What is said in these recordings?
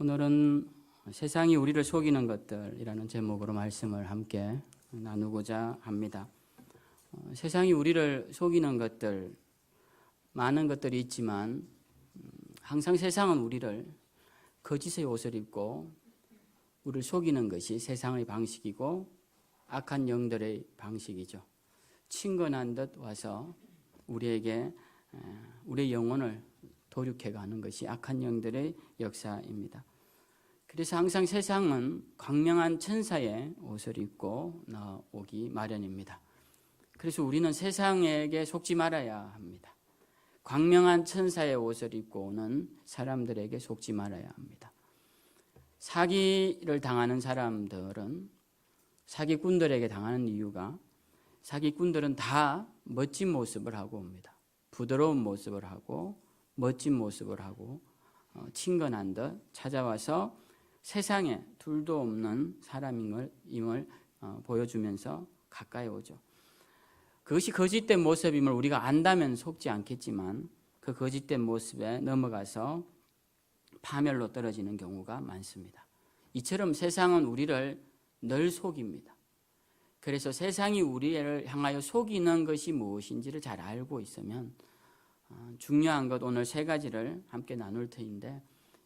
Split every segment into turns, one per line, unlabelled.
오늘은 세상이 우리를 속이는 것들이라는 제목으로 말씀을 함께 나누고자 합니다. 세상이 우리를 속이는 것들, 많은 것들이 있지만 항상 세상은 우리를 거짓의 옷을 입고 우리를 속이는 것이 세상의 방식이고 악한 영들의 방식이죠. 친근한 듯 와서 우리에게 우리의 영혼을 도륙해가는 것이 악한 영들의 역사입니다. 그래서 항상 세상은 광명한 천사의 옷을 입고 나오기 마련입니다. 그래서 우리는 세상에게 속지 말아야 합니다. 광명한 천사의 옷을 입고 오는 사람들에게 속지 말아야 합니다. 사기를 당하는 사람들은 사기꾼들에게 당하는 이유가 사기꾼들은 다 멋진 모습을 하고 옵니다. 부드러운 모습을 하고 멋진 모습을 하고 친근한 듯 찾아와서 세상에 둘도 없는 사람임을 보여주면서 가까이 오죠. 그것이 거짓된 모습임을 우리가 안다면 속지 않겠지만 그 거짓된 모습에 넘어가서 파멸로 떨어지는 경우가 많습니다. 이처럼 세상은 우리를 늘 속입니다. 그래서 세상이 우리를 향하여 속이는 것이 무엇인지를 잘 알고 있으면 중요한 것 오늘 세 가지를 함께 나눌 터인데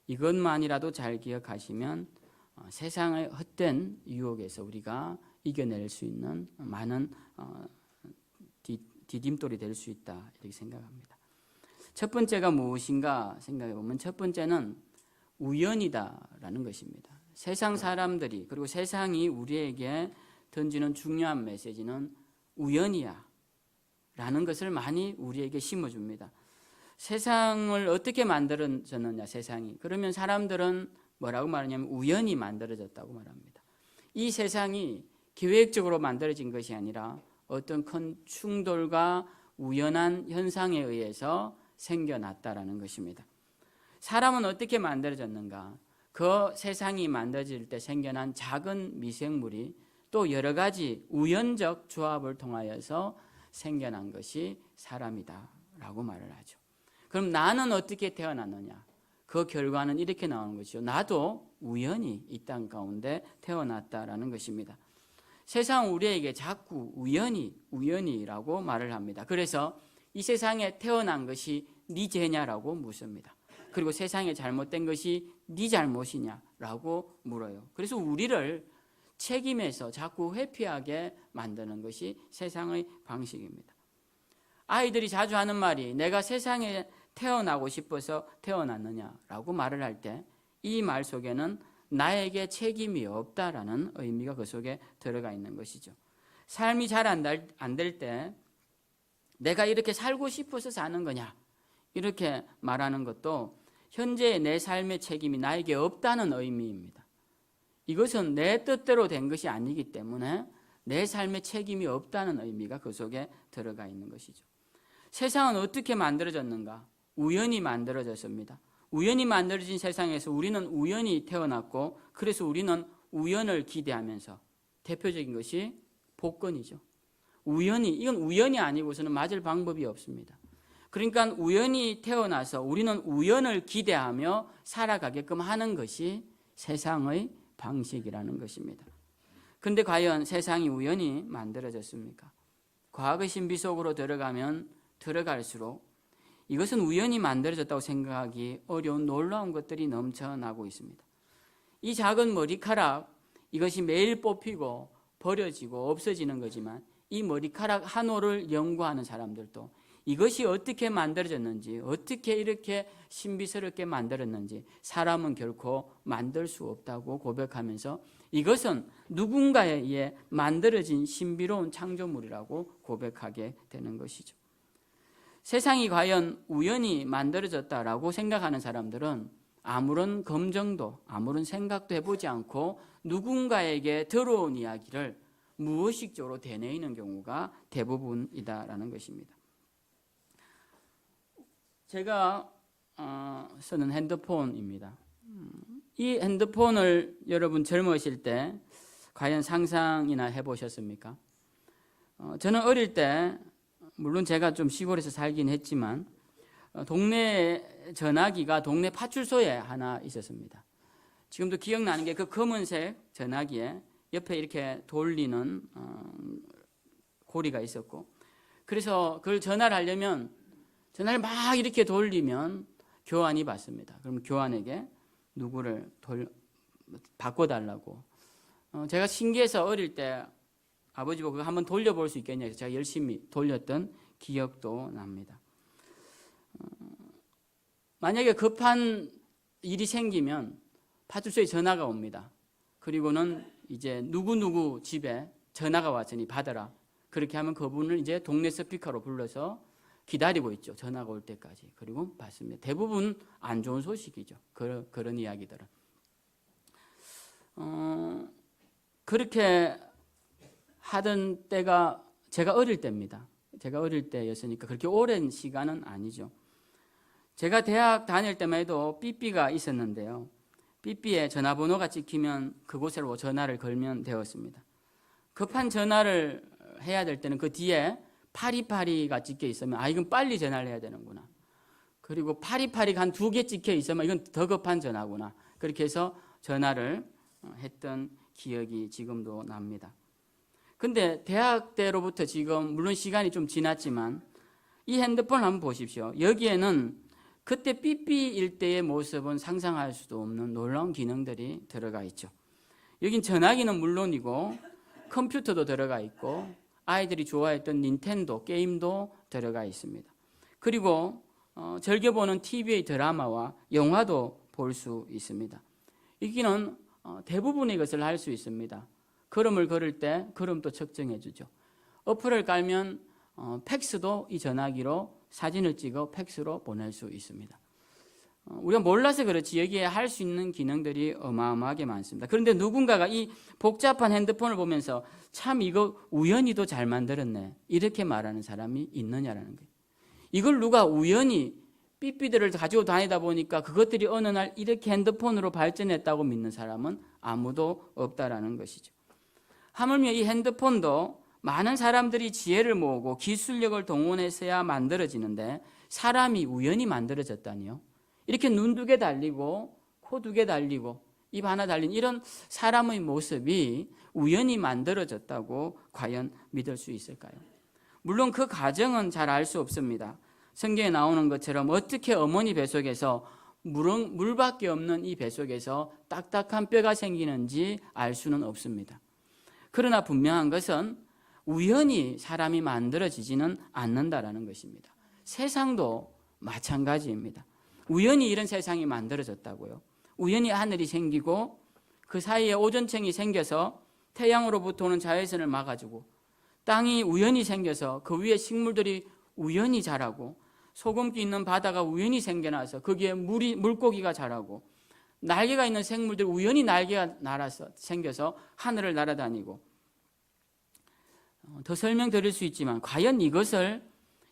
이것만이라도 잘 기억하시면 세상의 헛된 유혹에서 우리가 이겨낼 수 있는 많은 디딤돌이 될 수 있다 이렇게 생각합니다. 첫 번째가 무엇인가 생각해 보면 첫 번째는 우연이다라는 것입니다. 세상 사람들이 그리고 세상이 우리에게 던지는 중요한 메시지는 우연이야 라는 것을 많이 우리에게 심어줍니다. 세상을 어떻게 만들어졌느냐 세상이. 그러면 사람들은 뭐라고 말하냐면 우연히 만들어졌다고 말합니다. 이 세상이 계획적으로 만들어진 것이 아니라 어떤 큰 충돌과 우연한 현상에 의해서 생겨났다라는 것입니다. 사람은 어떻게 만들어졌는가? 그 세상이 만들어질 때 생겨난 작은 미생물이 또 여러 가지 우연적 조합을 통하여서 생겨난 것이 사람이다라고 말을 하죠. 그럼 나는 어떻게 태어났느냐? 그 결과는 이렇게 나오는 것이죠. 나도 우연히 이 땅 가운데 태어났다라는 것입니다. 세상은 우리에게 자꾸 우연이라고 말을 합니다. 그래서 이 세상에 태어난 것이 네 죄냐라고 묻습니다. 그리고 세상에 잘못된 것이 네 잘못이냐라고 물어요. 그래서 우리를 책임에서 자꾸 회피하게 만드는 것이 세상의 방식입니다. 아이들이 자주 하는 말이 내가 세상에 태어나고 싶어서 태어났느냐라고 말을 할 때 이 말 속에는 나에게 책임이 없다라는 의미가 그 속에 들어가 있는 것이죠. 삶이 잘 안 될 때 내가 이렇게 살고 싶어서 사는 거냐 이렇게 말하는 것도 현재의 내 삶의 책임이 나에게 없다는 의미입니다. 이것은 내 뜻대로 된 것이 아니기 때문에 내 삶의 책임이 없다는 의미가 그 속에 들어가 있는 것이죠. 세상은 어떻게 만들어졌는가? 우연히 만들어졌습니다. 우연히 만들어진 세상에서 우리는 우연히 태어났고 그래서 우리는 우연을 기대하면서 대표적인 것이 복권이죠. 이건 우연이 아니고서는 맞을 방법이 없습니다. 그러니까 우연히 태어나서 우리는 우연을 기대하며 살아가게끔 하는 것이 세상의 방식이라는 것입니다. 그런데 과연 세상이 우연히 만들어졌습니까? 과학의 신비 속으로 들어가면 들어갈수록 이것은 우연히 만들어졌다고 생각하기 어려운 놀라운 것들이 넘쳐나고 있습니다. 이 작은 머리카락, 이것이 매일 뽑히고 버려지고 없어지는 거지만 이 머리카락 한 올을 연구하는 사람들도 이것이 어떻게 만들어졌는지, 어떻게 이렇게 신비스럽게 만들었는지 사람은 결코 만들 수 없다고 고백하면서 이것은 누군가에 의해 만들어진 신비로운 창조물이라고 고백하게 되는 것이죠. 세상이 과연 우연히 만들어졌다라고 생각하는 사람들은 아무런 검증도 아무런 생각도 해보지 않고 누군가에게 들어온 이야기를 무의식적으로 되뇌이는 경우가 대부분이다라는 것입니다. 제가 쓰는 핸드폰입니다. 이 핸드폰을 여러분 젊으실 때 과연 상상이나 해보셨습니까? 저는 어릴 때 물론 제가 좀 시골에서 살긴 했지만 동네 전화기가 동네 파출소에 하나 있었습니다. 지금도 기억나는 게 그 검은색 전화기에 옆에 이렇게 돌리는 고리가 있었고, 그래서 그걸 전화를 하려면 전화를 막 이렇게 돌리면 교환이 받습니다. 그럼 교환에게 누구를 바꿔달라고. 제가 신기해서 어릴 때 아버지 보고 한번 돌려볼 수 있겠냐 해서 제가 열심히 돌렸던 기억도 납니다. 만약에 급한 일이 생기면 파출소에 전화가 옵니다. 그리고는 이제 누구누구 집에 전화가 왔으니 받아라. 그렇게 하면 그분을 이제 동네 스피커로 불러서 기다리고 있죠. 전화가 올 때까지. 그리고 받습니다. 대부분 안 좋은 소식이죠. 그런 이야기들은. 그렇게 하던 때가 제가 어릴 때입니다. 제가 어릴 때였으니까 그렇게 오랜 시간은 아니죠. 제가 대학 다닐 때만 해도 삐삐가 있었는데요. 삐삐에 전화번호가 찍히면 그곳으로 전화를 걸면 되었습니다. 급한 전화를 해야 될 때는 그 뒤에 8282가 찍혀 있으면 이건 빨리 전화를 해야 되는구나. 그리고 8282가 한 2개 찍혀 있으면 이건 더 급한 전화구나. 그렇게 해서 전화를 했던 기억이 지금도 납니다. 근데 대학 때로부터 지금 물론 시간이 좀 지났지만 이 핸드폰 한번 보십시오. 여기에는 그때 삐삐일 때의 모습은 상상할 수도 없는 놀라운 기능들이 들어가 있죠. 여긴 전화기는 물론이고 컴퓨터도 들어가 있고 아이들이 좋아했던 닌텐도 게임도 들어가 있습니다. 그리고 즐겨보는 TV의 드라마와 영화도 볼 수 있습니다. 여기는 대부분의 것을 할 수 있습니다. 걸음을 걸을 때 걸음도 측정해 주죠. 어플을 깔면 팩스도 이 전화기로 사진을 찍어 팩스로 보낼 수 있습니다. 우리가 몰라서 그렇지 여기에 할 수 있는 기능들이 어마어마하게 많습니다. 그런데 누군가가 이 복잡한 핸드폰을 보면서 참 이거 우연히도 잘 만들었네 이렇게 말하는 사람이 있느냐라는 거예요. 이걸 누가 우연히 삐삐들을 가지고 다니다 보니까 그것들이 어느 날 이렇게 핸드폰으로 발전했다고 믿는 사람은 아무도 없다라는 것이죠. 하물며 이 핸드폰도 많은 사람들이 지혜를 모으고 기술력을 동원해서야 만들어지는데 사람이 우연히 만들어졌다니요. 이렇게 눈 2개 달리고 코 2개 달리고 입 하나 달린 이런 사람의 모습이 우연히 만들어졌다고 과연 믿을 수 있을까요? 물론 그 과정은 잘 알 수 없습니다. 성경에 나오는 것처럼 어떻게 어머니 뱃속에서 물밖에 없는 이 뱃속에서 딱딱한 뼈가 생기는지 알 수는 없습니다. 그러나 분명한 것은 우연히 사람이 만들어지지는 않는다라는 것입니다. 세상도 마찬가지입니다. 우연히 이런 세상이 만들어졌다고요. 우연히 하늘이 생기고 그 사이에 오존층이 생겨서 태양으로부터 오는 자외선을 막아주고 땅이 우연히 생겨서 그 위에 식물들이 우연히 자라고 소금기 있는 바다가 우연히 생겨나서 거기에 물고기가 자라고 날개가 있는 생물들이 우연히 날개가 생겨서 하늘을 날아다니고 더 설명드릴 수 있지만 과연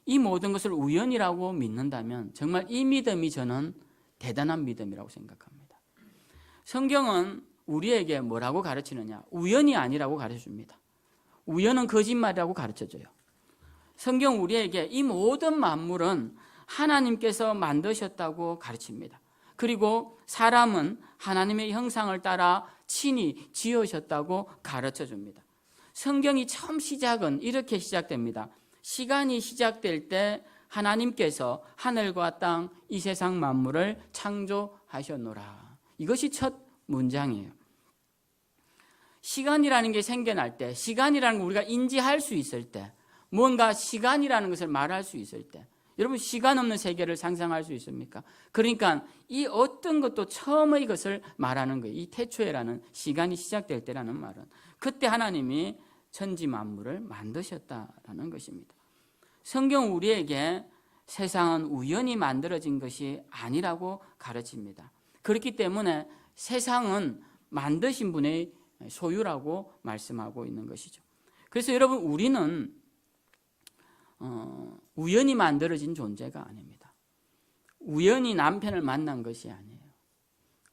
이 모든 것을 우연이라고 믿는다면 정말 이 믿음이 저는 대단한 믿음이라고 생각합니다. 성경은 우리에게 뭐라고 가르치느냐? 우연이 아니라고 가르쳐줍니다. 우연은 거짓말이라고 가르쳐줘요. 성경 우리에게 이 모든 만물은 하나님께서 만드셨다고 가르칩니다. 그리고 사람은 하나님의 형상을 따라 친히 지으셨다고 가르쳐줍니다. 성경이 처음 시작은 이렇게 시작됩니다. 시간이 시작될 때 하나님께서 하늘과 땅, 이 세상 만물을 창조하셨노라. 이것이 첫 문장이에요. 시간이라는 게 생겨날 때, 시간이라는 걸 우리가 인지할 수 있을 때, 뭔가 시간이라는 것을 말할 수 있을 때, 여러분 시간 없는 세계를 상상할 수 있습니까? 그러니까 이 어떤 것도 처음의 것을 말하는 거예요. 이 태초에라는 시간이 시작될 때라는 말은 그때 하나님이 천지 만물을 만드셨다라는 것입니다. 성경 우리에게 세상은 우연히 만들어진 것이 아니라고 가르칩니다. 그렇기 때문에 세상은 만드신 분의 소유라고 말씀하고 있는 것이죠. 그래서 여러분 우리는 우연히 만들어진 존재가 아닙니다. 우연히 남편을 만난 것이 아니에요.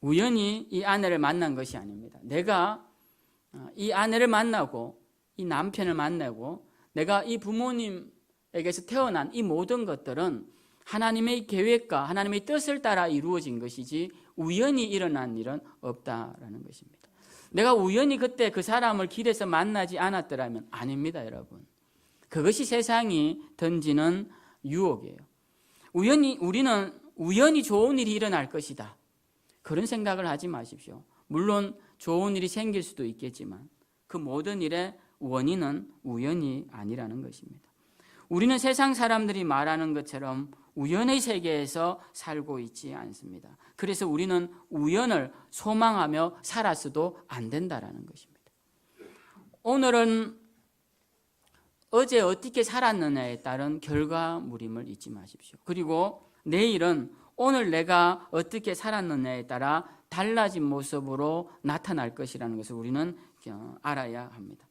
우연히 이 아내를 만난 것이 아닙니다. 내가 이 아내를 만나고 이 남편을 만나고 내가 이 부모님에게서 태어난 이 모든 것들은 하나님의 계획과 하나님의 뜻을 따라 이루어진 것이지 우연히 일어난 일은 없다라는 것입니다. 내가 우연히 그때 그 사람을 길에서 만나지 않았더라면 아닙니다, 여러분. 그것이 세상이 던지는 유혹이에요. 우리는 우연히 좋은 일이 일어날 것이다, 그런 생각을 하지 마십시오. 물론 좋은 일이 생길 수도 있겠지만 그 모든 일의 원인은 우연이 아니라는 것입니다. 우리는 세상 사람들이 말하는 것처럼 우연의 세계에서 살고 있지 않습니다. 그래서 우리는 우연을 소망하며 살았어도 안 된다라는 것입니다. 오늘은 어제 어떻게 살았느냐에 따른 결과물임을 잊지 마십시오. 그리고 내일은 오늘 내가 어떻게 살았느냐에 따라 달라진 모습으로 나타날 것이라는 것을 우리는 알아야 합니다.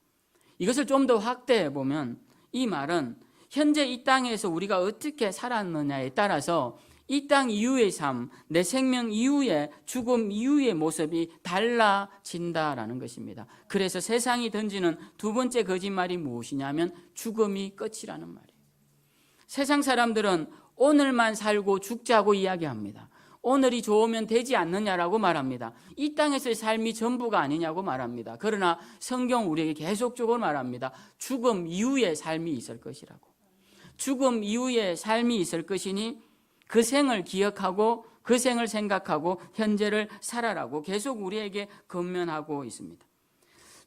이것을 좀 더 확대해 보면 이 말은 현재 이 땅에서 우리가 어떻게 살았느냐에 따라서 이 땅 이후의 삶, 내 생명 이후의 죽음 이후의 모습이 달라진다라는 것입니다. 그래서 세상이 던지는 두 번째 거짓말이 무엇이냐면 죽음이 끝이라는 말이에요. 세상 사람들은 오늘만 살고 죽자고 이야기합니다. 오늘이 좋으면 되지 않느냐라고 말합니다. 이 땅에서의 삶이 전부가 아니냐고 말합니다. 그러나 성경 우리에게 계속적으로 말합니다. 죽음 이후의 삶이 있을 것이라고. 죽음 이후의 삶이 있을 것이니 그 생을 기억하고 그 생을 생각하고 현재를 살아라고 계속 우리에게 권면하고 있습니다.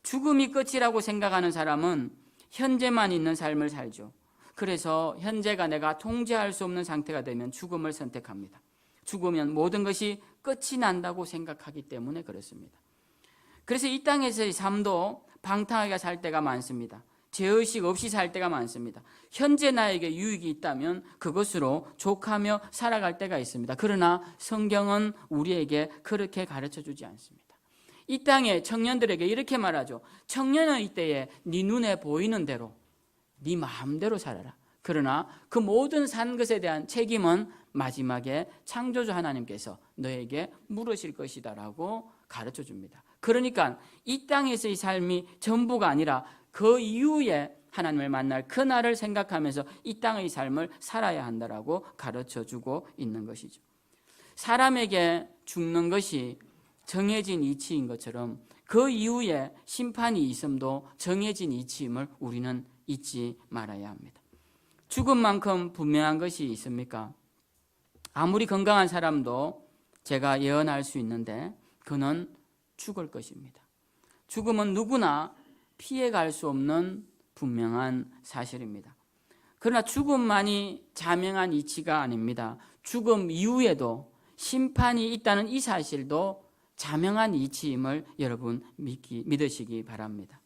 죽음이 끝이라고 생각하는 사람은 현재만 있는 삶을 살죠. 그래서 현재가 내가 통제할 수 없는 상태가 되면 죽음을 선택합니다. 죽으면 모든 것이 끝이 난다고 생각하기 때문에 그렇습니다. 그래서 이 땅에서의 삶도 방탕하게 살 때가 많습니다. 죄의식 없이 살 때가 많습니다. 현재 나에게 유익이 있다면 그것으로 족하며 살아갈 때가 있습니다. 그러나 성경은 우리에게 그렇게 가르쳐주지 않습니다. 이 땅의 청년들에게 이렇게 말하죠. 청년은 이때에 네 눈에 보이는 대로 네 마음대로 살아라. 그러나 그 모든 산 것에 대한 책임은 마지막에 창조주 하나님께서 너에게 물으실 것이다 라고 가르쳐줍니다. 그러니까 이 땅에서의 삶이 전부가 아니라 그 이후에 하나님을 만날 그날을 생각하면서 이 땅의 삶을 살아야 한다라고 가르쳐주고 있는 것이죠. 사람에게 죽는 것이 정해진 이치인 것처럼 그 이후에 심판이 있음도 정해진 이치임을 우리는 잊지 말아야 합니다. 죽음만큼 분명한 것이 있습니까? 아무리 건강한 사람도 제가 예언할 수 있는데 그는 죽을 것입니다. 죽음은 누구나 피해갈 수 없는 분명한 사실입니다. 그러나 죽음만이 자명한 이치가 아닙니다. 죽음 이후에도 심판이 있다는 이 사실도 자명한 이치임을 여러분 믿으시기 바랍니다.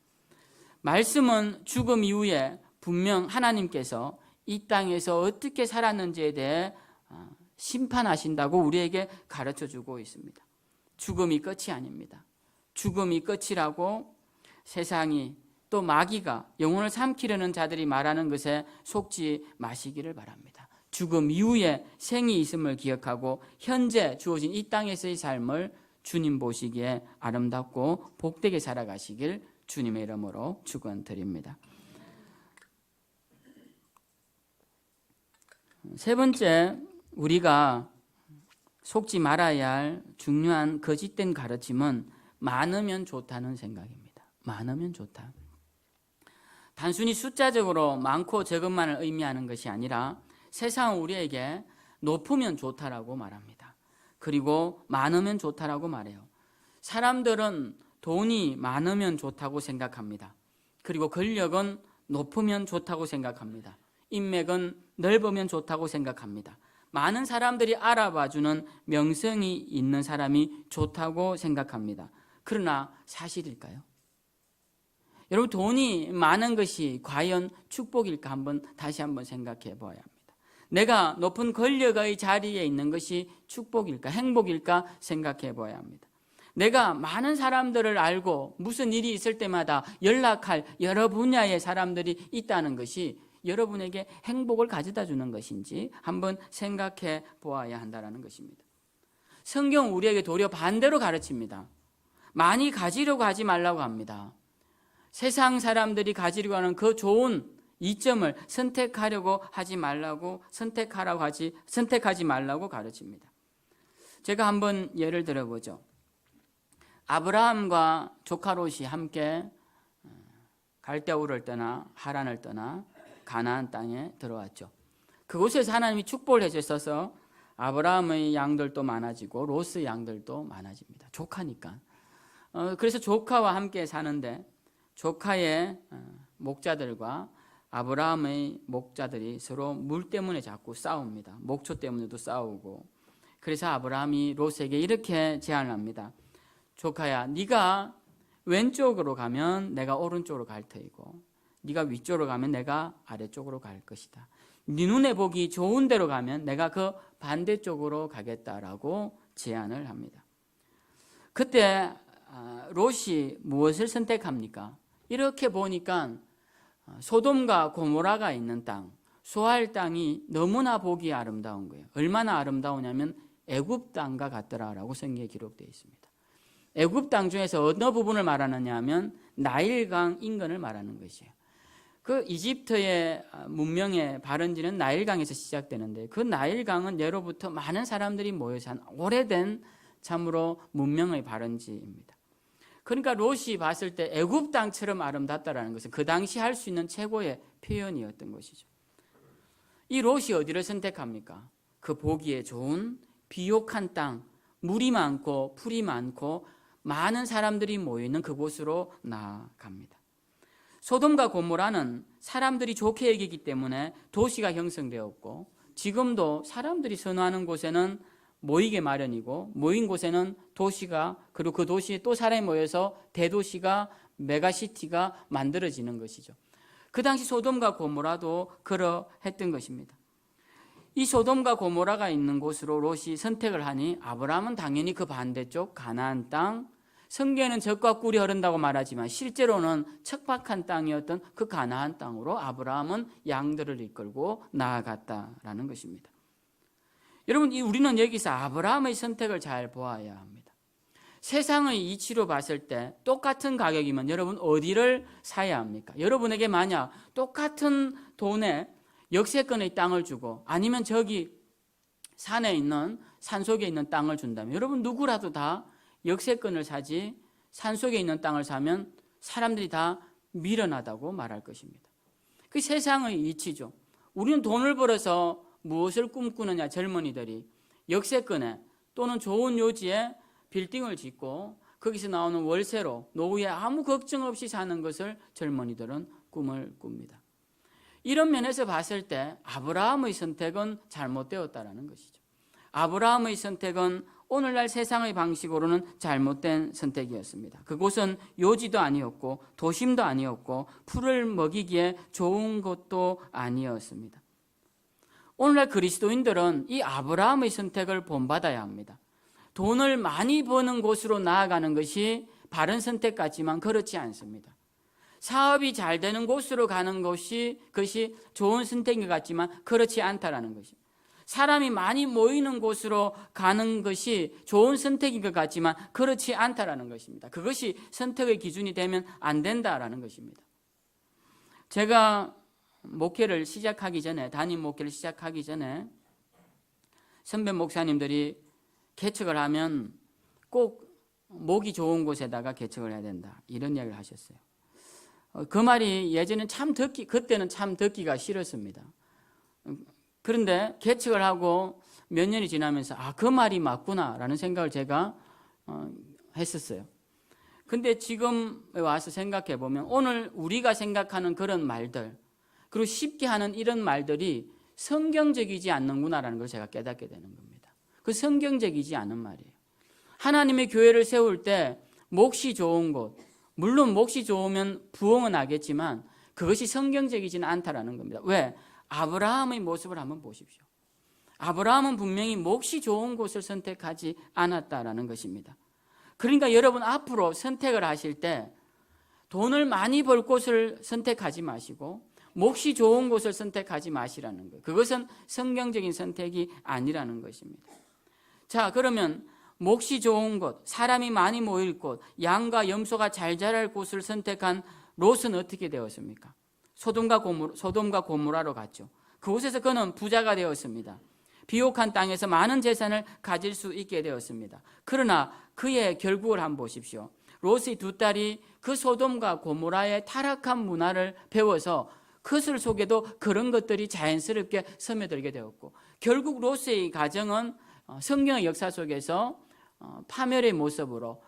말씀은 죽음 이후에 분명 하나님께서 이 땅에서 어떻게 살았는지에 대해 심판하신다고 우리에게 가르쳐주고 있습니다. 죽음이 끝이 아닙니다. 죽음이 끝이라고 세상이 또 마귀가 영혼을 삼키려는 자들이 말하는 것에 속지 마시기를 바랍니다. 죽음 이후에 생이 있음을 기억하고 현재 주어진 이 땅에서의 삶을 주님 보시기에 아름답고 복되게 살아가시길 주님의 이름으로 축원드립니다. 세 번째, 우리가 속지 말아야 할 중요한 거짓된 가르침은 많으면 좋다는 생각입니다. 많으면 좋다. 단순히 숫자적으로 많고 적음만을 의미하는 것이 아니라 세상은 우리에게 높으면 좋다라고 말합니다. 그리고 많으면 좋다라고 말해요. 사람들은 돈이 많으면 좋다고 생각합니다. 그리고 권력은 높으면 좋다고 생각합니다. 인맥은 넓으면 좋다고 생각합니다. 많은 사람들이 알아봐주는 명성이 있는 사람이 좋다고 생각합니다. 그러나 사실일까요? 여러분, 돈이 많은 것이 과연 축복일까 다시 한번 생각해 보아야 합니다. 내가 높은 권력의 자리에 있는 것이 축복일까, 행복일까 생각해 보아야 합니다. 내가 많은 사람들을 알고 무슨 일이 있을 때마다 연락할 여러 분야의 사람들이 있다는 것이 여러분에게 행복을 가져다 주는 것인지 한번 생각해 보아야 한다는 것입니다. 성경 우리에게 도리어 반대로 가르칩니다. 많이 가지려고 하지 말라고 합니다. 세상 사람들이 가지려고 하는 그 좋은 이점을 선택하라고 하지 말라고 선택하지 말라고 가르칩니다. 제가 한번 예를 들어보죠. 아브라함과 조카 롯이 함께 갈대아우를 떠나 하란을 떠나 가나안 땅에 들어왔죠. 그곳에서 하나님이 축복을 해주셔서 아브라함의 양들도 많아지고 롯의 양들도 많아집니다. 조카니까. 그래서 조카와 함께 사는데 조카의 목자들과 아브라함의 목자들이 서로 물 때문에 자꾸 싸웁니다. 목초 때문에도 싸우고. 그래서 아브라함이 롯에게 이렇게 제안을 합니다. 조카야, 네가 왼쪽으로 가면 내가 오른쪽으로 갈 터이고 네가 위쪽으로 가면 내가 아래쪽으로 갈 것이다. 네 눈에 보기 좋은 데로 가면 내가 그 반대쪽으로 가겠다라고 제안을 합니다. 그때 롯이 무엇을 선택합니까? 이렇게 보니까 소돔과 고모라가 있는 땅, 소알 땅이 너무나 보기 아름다운 거예요. 얼마나 아름다우냐면 애굽 땅과 같더라라고 성경에 기록되어 있습니다. 애굽 땅 중에서 어느 부분을 말하느냐 하면 나일강 인근을 말하는 것이에요. 그 이집트의 문명의 발원지는 나일강에서 시작되는데 그 나일강은 예로부터 많은 사람들이 모여서 한 오래된 참으로 문명의 발원지입니다. 그러니까 롯이 봤을 때 애굽 땅처럼 아름답다라는 것은 그 당시 할 수 있는 최고의 표현이었던 것이죠. 이 롯이 어디를 선택합니까? 그 보기에 좋은 비옥한 땅, 물이 많고 풀이 많고 많은 사람들이 모이는 그곳으로 나아갑니다. 소돔과 고모라는 사람들이 좋게 여기기 때문에 도시가 형성되었고 지금도 사람들이 선호하는 곳에는 모이게 마련이고 모인 곳에는 도시가 그리고 그 도시에 또 사람이 모여서 대도시가 메가시티가 만들어지는 것이죠. 그 당시 소돔과 고모라도 그러했던 것입니다. 이 소돔과 고모라가 있는 곳으로 롯이 선택을 하니 아브라함은 당연히 그 반대쪽 가나안 땅, 성경에는 젖과 꿀이 흐른다고 말하지만 실제로는 척박한 땅이었던 그 가나안 땅으로 아브라함은 양들을 이끌고 나아갔다라는 것입니다. 여러분, 우리는 여기서 아브라함의 선택을 잘 보아야 합니다. 세상의 이치로 봤을 때 똑같은 가격이면 여러분 어디를 사야 합니까? 여러분에게 만약 똑같은 돈에 역세권의 땅을 주고 아니면 저기 산에 있는 산속에 있는 땅을 준다면 여러분 누구라도 다 역세권을 사지 산속에 있는 땅을 사면 사람들이 다 미련하다고 말할 것입니다. 그 세상의 이치죠. 우리는 돈을 벌어서 무엇을 꿈꾸느냐 젊은이들이 역세권에 또는 좋은 요지에 빌딩을 짓고 거기서 나오는 월세로 노후에 아무 걱정 없이 사는 것을 젊은이들은 꿈을 꿉니다. 이런 면에서 봤을 때 아브라함의 선택은 잘못되었다는 것이죠. 아브라함의 선택은 오늘날 세상의 방식으로는 잘못된 선택이었습니다. 그곳은 요지도 아니었고 도심도 아니었고 풀을 먹이기에 좋은 곳도 아니었습니다. 오늘날 그리스도인들은 이 아브라함의 선택을 본받아야 합니다. 돈을 많이 버는 곳으로 나아가는 것이 바른 선택 같지만 그렇지 않습니다. 사업이 잘 되는 곳으로 가는 것이 그것이 좋은 선택인 것 같지만 그렇지 않다라는 것입니다. 사람이 많이 모이는 곳으로 가는 것이 좋은 선택인 것 같지만 그렇지 않다라는 것입니다. 그것이 선택의 기준이 되면 안 된다라는 것입니다. 제가 목회를 시작하기 전에 담임 목회를 시작하기 전에 선배 목사님들이 개척을 하면 꼭 목이 좋은 곳에다가 개척을 해야 된다 이런 이야기를 하셨어요. 그 말이 예전에는 그때는 참 듣기가 싫었습니다. 그런데 개척을 하고 몇 년이 지나면서 그 말이 맞구나라는 생각을 제가 했었어요. 근데 지금 와서 생각해 보면 오늘 우리가 생각하는 그런 말들 그리고 쉽게 하는 이런 말들이 성경적이지 않는구나라는 걸 제가 깨닫게 되는 겁니다. 그 성경적이지 않은 말이에요. 하나님의 교회를 세울 때 몫이 좋은 곳, 물론 몫이 좋으면 부흥은 나겠지만 그것이 성경적이지는 않다라는 겁니다. 왜? 아브라함의 모습을 한번 보십시오. 아브라함은 분명히 몫이 좋은 곳을 선택하지 않았다라는 것입니다. 그러니까 여러분 앞으로 선택을 하실 때 돈을 많이 벌 곳을 선택하지 마시고 몫이 좋은 곳을 선택하지 마시라는 거예요. 그것은 성경적인 선택이 아니라는 것입니다. 자, 그러면 몫이 좋은 곳, 사람이 많이 모일 곳, 양과 염소가 잘 자랄 곳을 선택한 롯은 어떻게 되었습니까? 소돔과 고모라로 갔죠. 그곳에서 그는 부자가 되었습니다. 비옥한 땅에서 많은 재산을 가질 수 있게 되었습니다. 그러나 그의 결국을 한번 보십시오. 롯의 두 딸이 그 소돔과 고모라의 타락한 문화를 배워서 그들 속에도 그런 것들이 자연스럽게 스며들게 되었고, 결국 롯의 가정은 성경의 역사 속에서 파멸의 모습으로,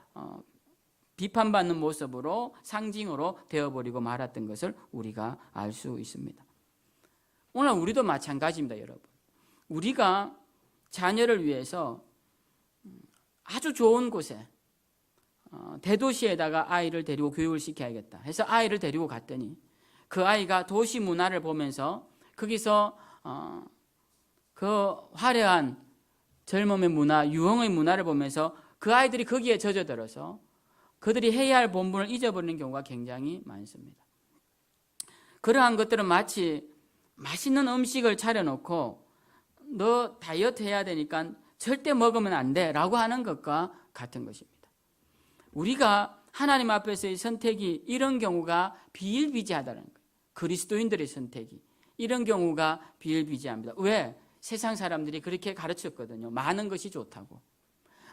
비판받는 모습으로, 상징으로 되어버리고 말았던 것을 우리가 알 수 있습니다. 오늘 우리도 마찬가지입니다, 여러분. 우리가 자녀를 위해서 아주 좋은 곳에, 대도시에다가 아이를 데리고 교육을 시켜야겠다 해서 아이를 데리고 갔더니 그 아이가 도시 문화를 보면서 거기서 그 화려한 젊음의 문화, 유흥의 문화를 보면서 그 아이들이 거기에 젖어들어서 그들이 해야 할 본분을 잊어버리는 경우가 굉장히 많습니다. 그러한 것들은 마치 맛있는 음식을 차려놓고 너 다이어트 해야 되니까 절대 먹으면 안 돼 라고 하는 것과 같은 것입니다. 우리가 하나님 앞에서의 선택이 이런 경우가 비일비재하다는 거예요. 그리스도인들의 선택이 이런 경우가 비일비재합니다. 왜? 세상 사람들이 그렇게 가르쳤거든요. 많은 것이 좋다고.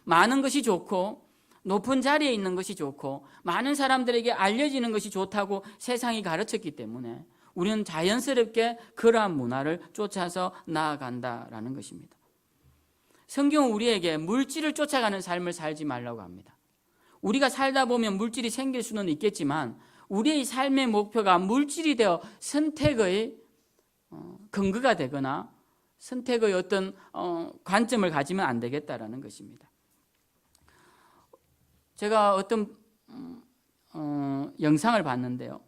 많은 것이 좋고 높은 자리에 있는 것이 좋고 많은 사람들에게 알려지는 것이 좋다고 세상이 가르쳤기 때문에 우리는 자연스럽게 그러한 문화를 쫓아서 나아간다라는 것입니다. 성경은 우리에게 물질을 쫓아가는 삶을 살지 말라고 합니다. 우리가 살다 보면 물질이 생길 수는 있겠지만 우리의 삶의 목표가 물질이 되어 선택의 근거가 되거나 선택의 어떤 관점을 가지면 안 되겠다라는 것입니다. 제가 어떤 영상을 봤는데요.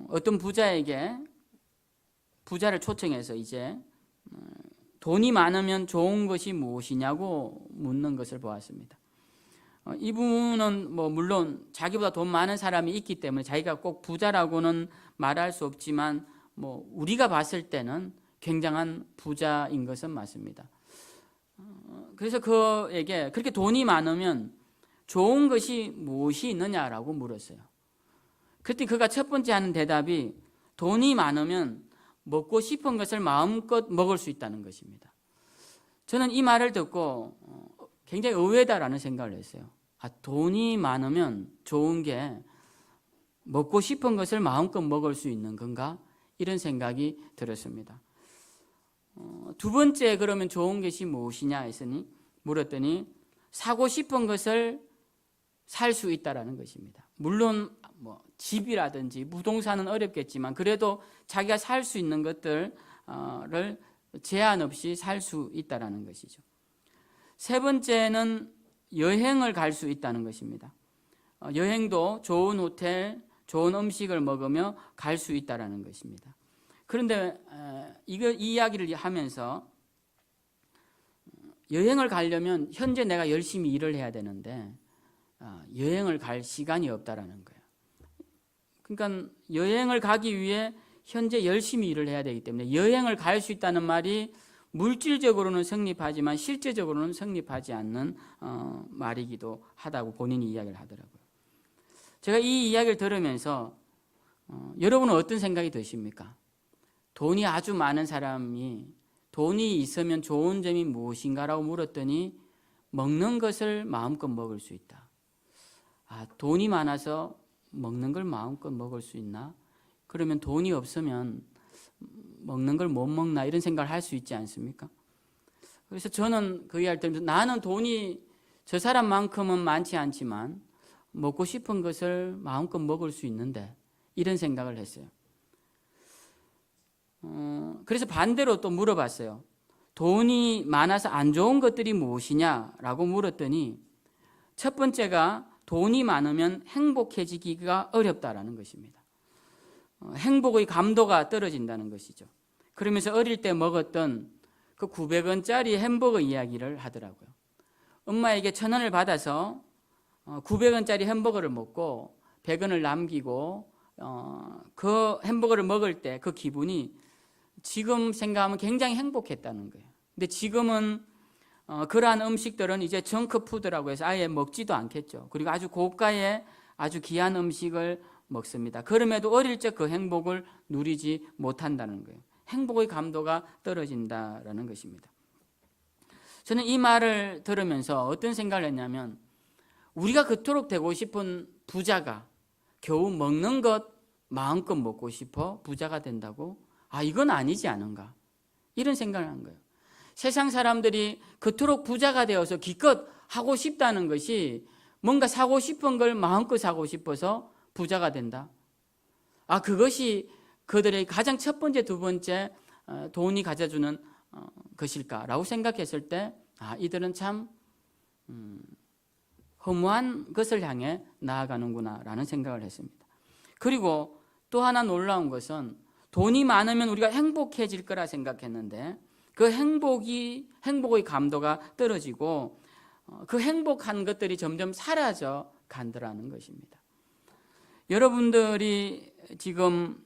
어떤 부자에게 부자를 초청해서 이제 돈이 많으면 좋은 것이 무엇이냐고 묻는 것을 보았습니다. 이분은 물론 자기보다 돈 많은 사람이 있기 때문에 자기가 꼭 부자라고는 말할 수 없지만 우리가 봤을 때는 굉장한 부자인 것은 맞습니다. 그래서 그에게 그렇게 돈이 많으면 좋은 것이 무엇이 있느냐라고 물었어요. 그때 그가 첫 번째 하는 대답이 돈이 많으면 먹고 싶은 것을 마음껏 먹을 수 있다는 것입니다. 저는 이 말을 듣고 굉장히 의외다라는 생각을 했어요. 돈이 많으면 좋은 게 먹고 싶은 것을 마음껏 먹을 수 있는 건가? 이런 생각이 들었습니다. 두 번째 그러면 좋은 것이 무엇이냐 했으니 물었더니 사고 싶은 것을 살 수 있다라는 것입니다. 물론 집이라든지 부동산은 어렵겠지만 그래도 자기가 살 수 있는 것들을 제한 없이 살 수 있다라는 것이죠. 세 번째는 여행을 갈 수 있다는 것입니다. 여행도 좋은 호텔, 좋은 음식을 먹으며 갈 수 있다라는 것입니다. 그런데 이 이야기를 하면서 여행을 가려면 현재 내가 열심히 일을 해야 되는데 여행을 갈 시간이 없다라는 거예요. 그러니까 여행을 가기 위해 현재 열심히 일을 해야 되기 때문에 여행을 갈 수 있다는 말이 물질적으로는 성립하지만 실제적으로는 성립하지 않는 말이기도 하다고 본인이 이야기를 하더라고요. 제가 이 이야기를 들으면서 여러분은 어떤 생각이 드십니까? 돈이 아주 많은 사람이 돈이 있으면 좋은 점이 무엇인가라고 물었더니 먹는 것을 마음껏 먹을 수 있다. 돈이 많아서 먹는 걸 마음껏 먹을 수 있나? 그러면 돈이 없으면 먹는 걸 못 먹나? 이런 생각을 할 수 있지 않습니까? 그래서 저는 그 이야기를 들으면서 나는 돈이 저 사람만큼은 많지 않지만 먹고 싶은 것을 마음껏 먹을 수 있는데 이런 생각을 했어요. 그래서 반대로 또 물어봤어요. 돈이 많아서 안 좋은 것들이 무엇이냐라고 물었더니 첫 번째가 돈이 많으면 행복해지기가 어렵다라는 것입니다. 행복의 감도가 떨어진다는 것이죠. 그러면서 어릴 때 먹었던 그 900원짜리 햄버거 이야기를 하더라고요. 엄마에게 1,000원을 받아서 900원짜리 햄버거를 먹고 100원을 남기고 그 햄버거를 먹을 때 그 기분이 지금 생각하면 굉장히 행복했다는 거예요. 근데 지금은 그러한 음식들은 이제 정크푸드라고 해서 아예 먹지도 않겠죠. 그리고 아주 고가의 아주 귀한 음식을 먹습니다. 그럼에도 어릴 적 그 행복을 누리지 못한다는 거예요. 행복의 감도가 떨어진다라는 것입니다. 저는 이 말을 들으면서 어떤 생각을 했냐면, 우리가 그토록 되고 싶은 부자가 겨우 먹는 것 마음껏 먹고 싶어 부자가 된다고? 이건 아니지 않은가, 이런 생각을 한 거예요. 세상 사람들이 그토록 부자가 되어서 기껏 하고 싶다는 것이 뭔가 사고 싶은 걸 마음껏 사고 싶어서 부자가 된다. 그것이 그들의 가장 첫 번째, 두 번째 돈이 가져주는 것일까라고 생각했을 때, 이들은 참 허무한 것을 향해 나아가는구나라는 생각을 했습니다. 그리고 또 하나 놀라운 것은, 돈이 많으면 우리가 행복해질 거라 생각했는데 그 행복의 감도가 떨어지고 그 행복한 것들이 점점 사라져 간다라는 것입니다. 여러분들이 지금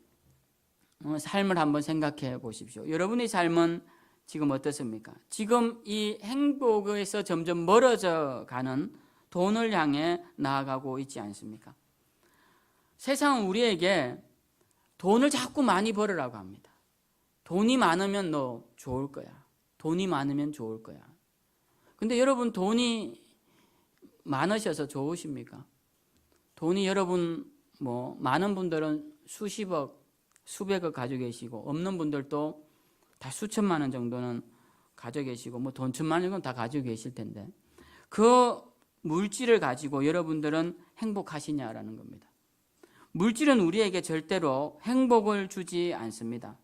삶을 한번 생각해 보십시오. 여러분의 삶은 지금 어떻습니까? 지금 이 행복에서 점점 멀어져 가는 돈을 향해 나아가고 있지 않습니까? 세상은 우리에게 돈을 자꾸 많이 벌으라고 합니다. 돈이 많으면 너 좋을 거야. 돈이 많으면 좋을 거야. 근데 여러분, 돈이 많으셔서 좋으십니까? 돈이 여러분 많은 분들은 수십억, 수백억 가지고 계시고, 없는 분들도 다 수천만 원 정도는 가지고 계시고, 돈 천만 원은 다 가지고 계실 텐데, 그 물질을 가지고 여러분들은 행복하시냐라는 겁니다. 물질은 우리에게 절대로 행복을 주지 않습니다.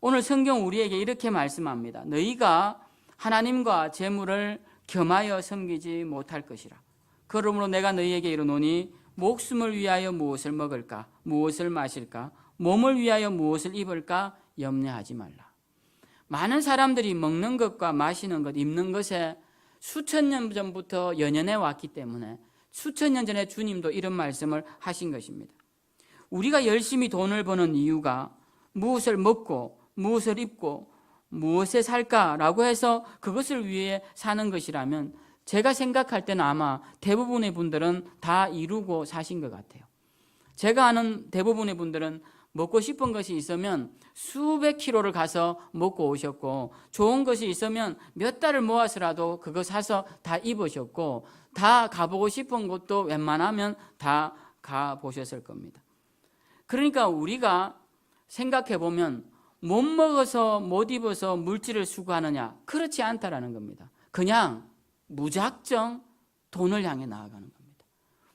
오늘 성경 우리에게 이렇게 말씀합니다. 너희가 하나님과 재물을 겸하여 섬기지 못할 것이라. 그러므로 내가 너희에게 이르노니 목숨을 위하여 무엇을 먹을까, 무엇을 마실까, 몸을 위하여 무엇을 입을까 염려하지 말라. 많은 사람들이 먹는 것과 마시는 것, 입는 것에 수천 년 전부터 연연해 왔기 때문에 수천 년 전에 주님도 이런 말씀을 하신 것입니다. 우리가 열심히 돈을 버는 이유가 무엇을 먹고 무엇을 입고 무엇에 살까라고 해서 그것을 위해 사는 것이라면, 제가 생각할 때는 아마 대부분의 분들은 다 이루고 사신 것 같아요. 제가 아는 대부분의 분들은 먹고 싶은 것이 있으면 수백 킬로를 가서 먹고 오셨고, 좋은 것이 있으면 몇 달을 모아서라도 그거 사서 다 입으셨고, 다 가보고 싶은 곳도 웬만하면 다 가보셨을 겁니다. 그러니까 우리가 생각해 보면 못 먹어서 못 입어서 물질을 수고하느냐, 그렇지 않다라는 겁니다. 그냥 무작정 돈을 향해 나아가는 겁니다.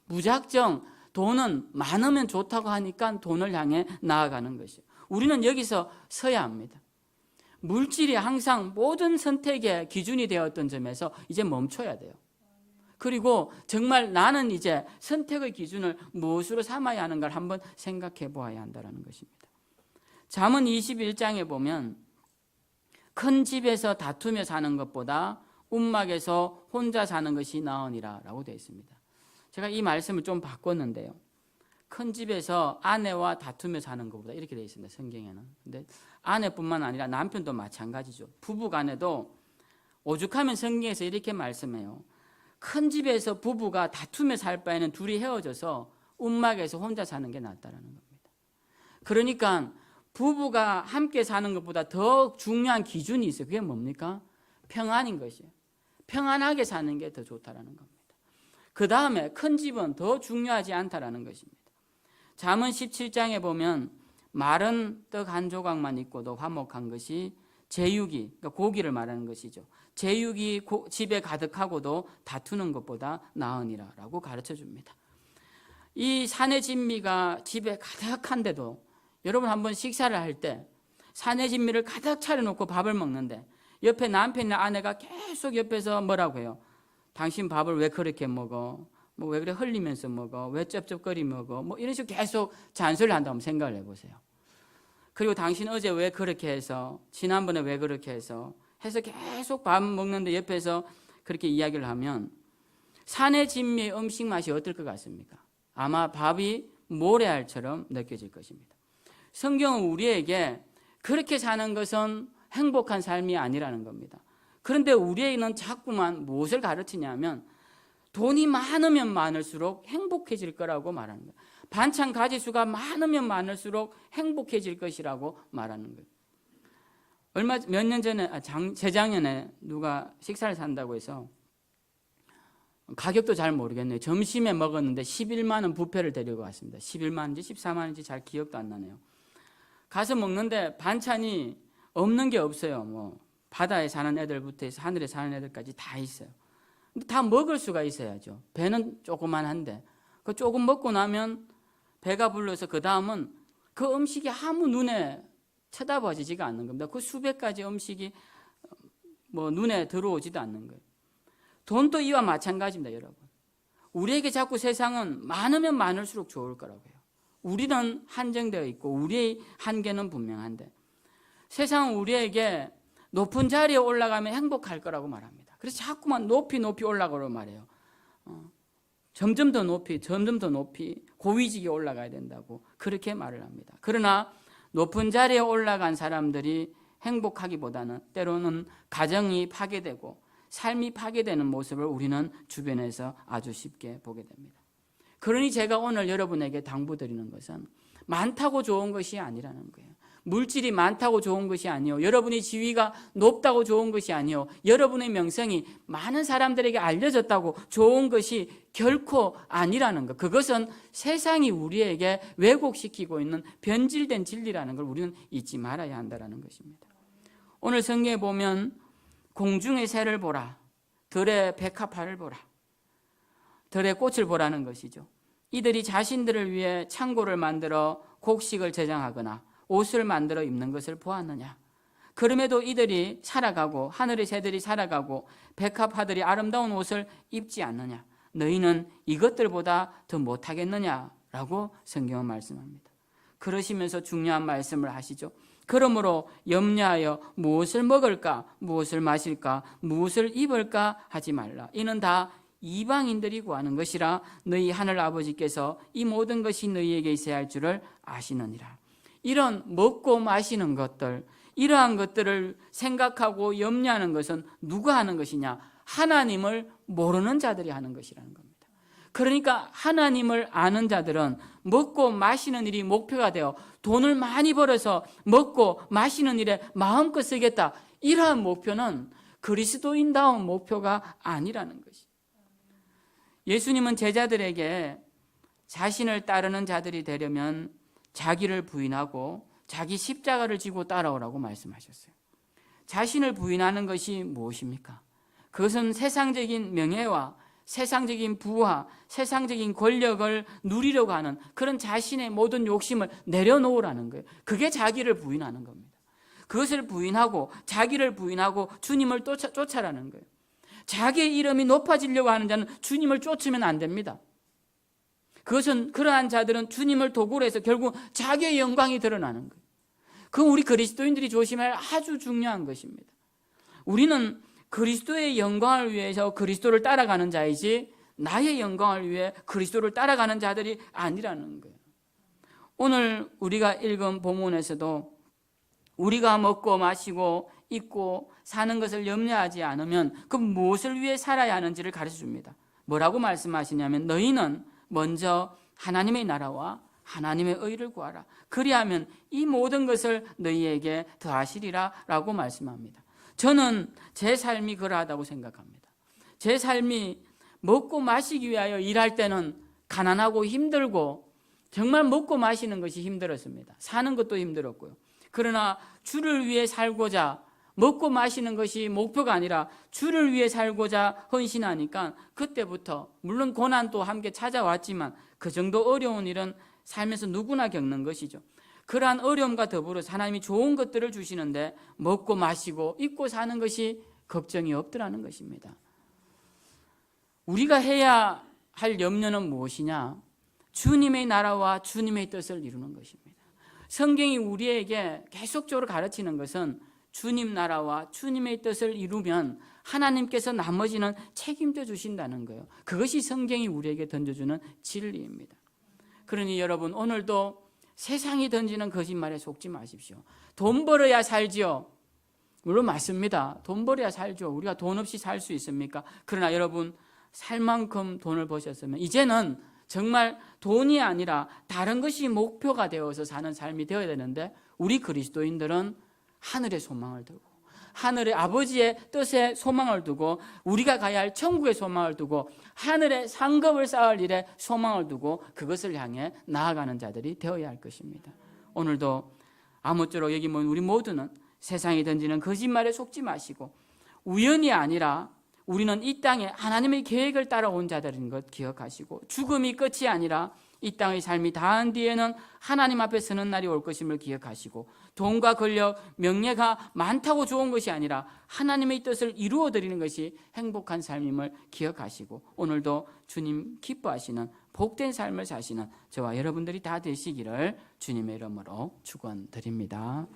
무작정 돈은 많으면 좋다고 하니까 돈을 향해 나아가는 것이에요. 우리는 여기서 서야 합니다. 물질이 항상 모든 선택의 기준이 되었던 점에서 이제 멈춰야 돼요. 그리고 정말 나는 이제 선택의 기준을 무엇으로 삼아야 하는가를 한번 생각해 보아야 한다는 것입니다. 잠언 21장에 보면 큰 집에서 다투며 사는 것보다 움막에서 혼자 사는 것이 나으니라 라고 되어 있습니다. 제가 이 말씀을 좀 바꿨는데요. 큰 집에서 아내와 다투며 사는 것보다, 이렇게 되어 있습니다, 성경에는. 근데 아내뿐만 아니라 남편도 마찬가지죠. 부부간에도 오죽하면 성경에서 이렇게 말씀해요. 큰 집에서 부부가 다투며 살 바에는 둘이 헤어져서 움막에서 혼자 사는 게 낫다라는 겁니다. 그러니까 부부가 함께 사는 것보다 더 중요한 기준이 있어요. 그게 뭡니까? 평안인 것이에요. 평안하게 사는 게 더 좋다라는 겁니다. 그 다음에 큰 집은 더 중요하지 않다라는 것입니다. 잠언 17장에 보면 마른 떡 한 조각만 있고도 화목한 것이 제육이, 그러니까 고기를 말하는 것이죠. 제육이 집에 가득하고도 다투는 것보다 나으니라 라고 가르쳐 줍니다. 이 산의 진미가 집에 가득한데도, 여러분 한번 식사를 할 때 산의 진미를 가득 차려놓고 밥을 먹는데 옆에 남편이나 아내가 계속 옆에서 뭐라고 해요? 당신 밥을 왜 그렇게 먹어? 왜 그래 흘리면서 먹어? 왜 쩝쩝거리 먹어? 이런 식으로 계속 잔소리를 한다고 생각을 해보세요. 그리고 당신 어제 왜 그렇게 해서, 지난번에 왜 그렇게 해서 계속 밥 먹는데 옆에서 그렇게 이야기를 하면 산의 진미의 음식 맛이 어떨 것 같습니까? 아마 밥이 모래알처럼 느껴질 것입니다. 성경은 우리에게 그렇게 사는 것은 행복한 삶이 아니라는 겁니다. 그런데 우리에게는 자꾸만 무엇을 가르치냐면 돈이 많으면 많을수록 행복해질 거라고 말하는 거예요. 반찬 가지수가 많으면 많을수록 행복해질 것이라고 말하는 거예요. 몇 년 전에, 재작년에 누가 식사를 산다고 해서 가격도 잘 모르겠네요. 점심에 먹었는데 11만 원 뷔페를 데리고 왔습니다. 11만 원인지 14만 원인지 잘 기억도 안 나네요. 가서 먹는데 반찬이 없는 게 없어요. 뭐 바다에 사는 애들부터 해서 하늘에 사는 애들까지 다 있어요. 근데 다 먹을 수가 있어야죠. 배는 조그만한데 그 조금 먹고 나면 배가 불러서 그 다음은 그 음식이 아무 눈에 쳐다봐지지가 않는 겁니다. 그 수백 가지 음식이 뭐 눈에 들어오지도 않는 거예요. 돈도 이와 마찬가지입니다, 여러분. 우리에게 자꾸 세상은 많으면 많을수록 좋을 거라고 해요. 우리는 한정되어 있고 우리의 한계는 분명한데 세상은 우리에게 높은 자리에 올라가면 행복할 거라고 말합니다. 그래서 자꾸만 높이 올라가라고 말해요. 점점 더 높이 고위직에 올라가야 된다고 그렇게 말을 합니다. 그러나 높은 자리에 올라간 사람들이 행복하기보다는 때로는 가정이 파괴되고 삶이 파괴되는 모습을 우리는 주변에서 아주 쉽게 보게 됩니다. 그러니 제가 오늘 여러분에게 당부드리는 것은 많다고 좋은 것이 아니라는 거예요. 물질이 많다고 좋은 것이 아니요, 여러분의 지위가 높다고 좋은 것이 아니요, 여러분의 명성이 많은 사람들에게 알려졌다고 좋은 것이 결코 아니라는 것. 그것은 세상이 우리에게 왜곡시키고 있는 변질된 진리라는 걸 우리는 잊지 말아야 한다는 것입니다. 오늘 성경에 보면 공중의 새를 보라, 들의 백합화를 보라, 들의 꽃을 보라는 것이죠. 이들이 자신들을 위해 창고를 만들어 곡식을 저장하거나 옷을 만들어 입는 것을 보았느냐. 그럼에도 이들이 살아가고 하늘의 새들이 살아가고 백합화들이 아름다운 옷을 입지 않느냐. 너희는 이것들보다 더 못하겠느냐라고 성경은 말씀합니다. 그러시면서 중요한 말씀을 하시죠. 그러므로 염려하여 무엇을 먹을까, 무엇을 마실까, 무엇을 입을까 하지 말라. 이는 다 이방인들이 구하는 것이라 너희 하늘 아버지께서 이 모든 것이 너희에게 있어야 할 줄을 아시느니라. 이런 먹고 마시는 것들, 이러한 것들을 생각하고 염려하는 것은 누가 하는 것이냐? 하나님을 모르는 자들이 하는 것이라는 겁니다. 그러니까 하나님을 아는 자들은 먹고 마시는 일이 목표가 되어 돈을 많이 벌어서 먹고 마시는 일에 마음껏 쓰겠다. 이러한 목표는 그리스도인다운 목표가 아니라는 것이. 예수님은 제자들에게 자신을 따르는 자들이 되려면 자기를 부인하고 자기 십자가를 지고 따라오라고 말씀하셨어요. 자신을 부인하는 것이 무엇입니까? 그것은 세상적인 명예와 세상적인 부와 세상적인 권력을 누리려고 하는 그런 자신의 모든 욕심을 내려놓으라는 거예요. 그게 자기를 부인하는 겁니다. 그것을 부인하고 자기를 부인하고 주님을 쫓아라는 거예요. 자기의 이름이 높아지려고 하는 자는 주님을 쫓으면 안 됩니다. 그것은 그러한 자들은 주님을 도구로 해서 결국 자기의 영광이 드러나는 거예요. 그건 우리 그리스도인들이 조심할 아주 중요한 것입니다. 우리는 그리스도의 영광을 위해서 그리스도를 따라가는 자이지 나의 영광을 위해 그리스도를 따라가는 자들이 아니라는 거예요. 오늘 우리가 읽은 본문에서도 우리가 먹고 마시고 입고 사는 것을 염려하지 않으면 그 무엇을 위해 살아야 하는지를 가르쳐줍니다. 뭐라고 말씀하시냐면 너희는 먼저 하나님의 나라와 하나님의 의를 구하라. 그리하면 이 모든 것을 너희에게 더하시리라 라고 말씀합니다. 저는 제 삶이 그러하다고 생각합니다. 제 삶이 먹고 마시기 위하여 일할 때는 가난하고 힘들고 정말 먹고 마시는 것이 힘들었습니다. 사는 것도 힘들었고요. 그러나 주를 위해 살고자 먹고 마시는 것이 목표가 아니라 주를 위해 살고자 헌신하니까 그때부터 물론 고난도 함께 찾아왔지만 그 정도 어려운 일은 살면서 누구나 겪는 것이죠. 그러한 어려움과 더불어서 하나님이 좋은 것들을 주시는데 먹고 마시고 입고 사는 것이 걱정이 없더라는 것입니다. 우리가 해야 할 염려는 무엇이냐? 주님의 나라와 주님의 뜻을 이루는 것입니다. 성경이 우리에게 계속적으로 가르치는 것은 주님 나라와 주님의 뜻을 이루면 하나님께서 나머지는 책임져 주신다는 거예요. 그것이 성경이 우리에게 던져주는 진리입니다. 그러니 여러분 오늘도 세상이 던지는 거짓말에 속지 마십시오. 돈 벌어야 살지요. 물론 맞습니다. 돈 벌어야 살죠. 우리가 돈 없이 살 수 있습니까? 그러나 여러분 살 만큼 돈을 버셨으면 이제는 정말 돈이 아니라 다른 것이 목표가 되어서 사는 삶이 되어야 되는데, 우리 그리스도인들은 하늘의 소망을 두고 하늘의 아버지의 뜻에 소망을 두고 우리가 가야 할 천국의 소망을 두고 하늘의 상급을 쌓을 일에 소망을 두고 그것을 향해 나아가는 자들이 되어야 할 것입니다. 오늘도 아무쪼록 여기 모인 우리 모두는 세상이 던지는 거짓말에 속지 마시고, 우연이 아니라 우리는 이 땅에 하나님의 계획을 따라온 자들인 것 기억하시고, 죽음이 끝이 아니라 이 땅의 삶이 다한 뒤에는 하나님 앞에 서는 날이 올 것임을 기억하시고, 돈과 권력, 명예가 많다고 좋은 것이 아니라 하나님의 뜻을 이루어 드리는 것이 행복한 삶임을 기억하시고, 오늘도 주님 기뻐하시는 복된 삶을 사시는 저와 여러분들이 다 되시기를 주님의 이름으로 축원드립니다.